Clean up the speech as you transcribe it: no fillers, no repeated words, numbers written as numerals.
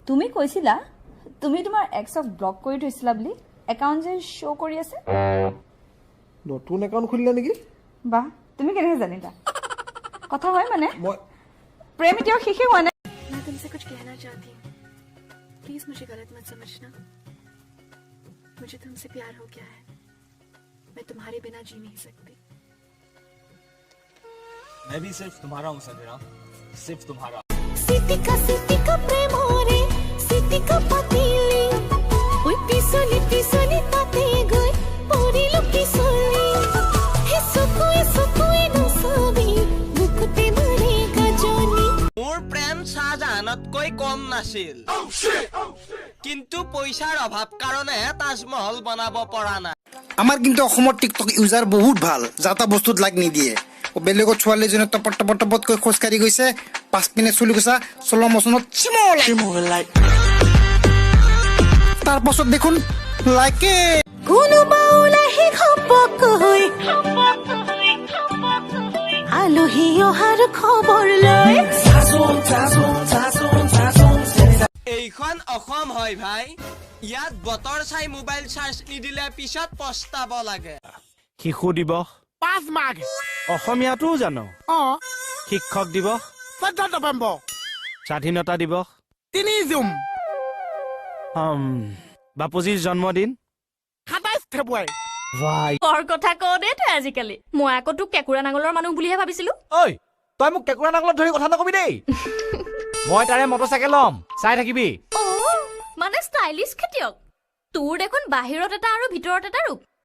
তুমি কৈছিলা তুমি তোমাৰ এক্সক ব্লক কৰি থৈছিলা বুলি একাউণ্ট যে শ্ব' কৰি আছে নতুন একাউণ্ট খুলিলা নেকি বাহ তুমি কেনেকৈ জানিলা কথা হয় মানে মই প্ৰেম এতিয়াও শেষে হোৱা নাই मैं तुमसे कुछ कहना चाहती हूँ प्लीज मुझे गलत मत समझना मुझे तुमसे प्यार हो गया है मैं तुम्हारे बिना जी नहीं सकती मैं भी सिर्फ तुम्हारा हूँ समीरा सिर्फ तुम्हारा सिटी का प्रेम हो रे सिटी का पतीली ओय पिसोली ताते गई पोरी लुकी सोली हे सुकुए नो साबी मुकुते मारे गजनी মোৰ প্ৰেম শাহজাহানতকৈ কম নাছিল কিন্তু পইচাৰ অভাৱ কাৰণে তাজমহল বনাব পৰা নাই আমাৰ কিন্তু অসমৰ টিকটক ইউজাৰ বহুত ভাল যাতা বস্তুত লাগ নিদিয়ে ও বেলেগত ছোৱালীজনে টপট কৈ খোজকাঢ়ি গৈছে 5 মিনিট চলি গৈছা চলো মছনত চিমলাই তাৰ পাছত দেখোন লাইকে কোনো বাউলাহি খপক হৈ আলহী অহাৰ খবৰ লৈ এইখন অসম হয় ভাই ইয়াত বতৰ চাই মোবাইল চাৰ্জ নিদিলে পিছত পস্তাব লাগে শিশু দিৱস 5 মাঘ অসমীয়াটোও জানো শিক্ষক দিৱস 14 নৱেম্বৰ স্বাধীনতা দিৱস 3 জুন বাপুজীৰ জন্মদিন 27 ফেব্ৰুৱাৰী কৰ কথা কওঁ দে তই আজিকালি মই আকৌ তোক কেঁকুৰা নাঙলৰ মানুহ বুলিহে ভাবিছিলো ঐ তই মোক কেঁকুৰা নাঙলত ধৰি কথা নকবি দেই মই তাৰে মটৰচাইকেল ল'ম চাই থাকিবি মানে ষ্টাইলিছ খেতিয়ক তোৰ দেখোন বাহিৰত এটা আৰু ভিতৰত এটা ৰূপ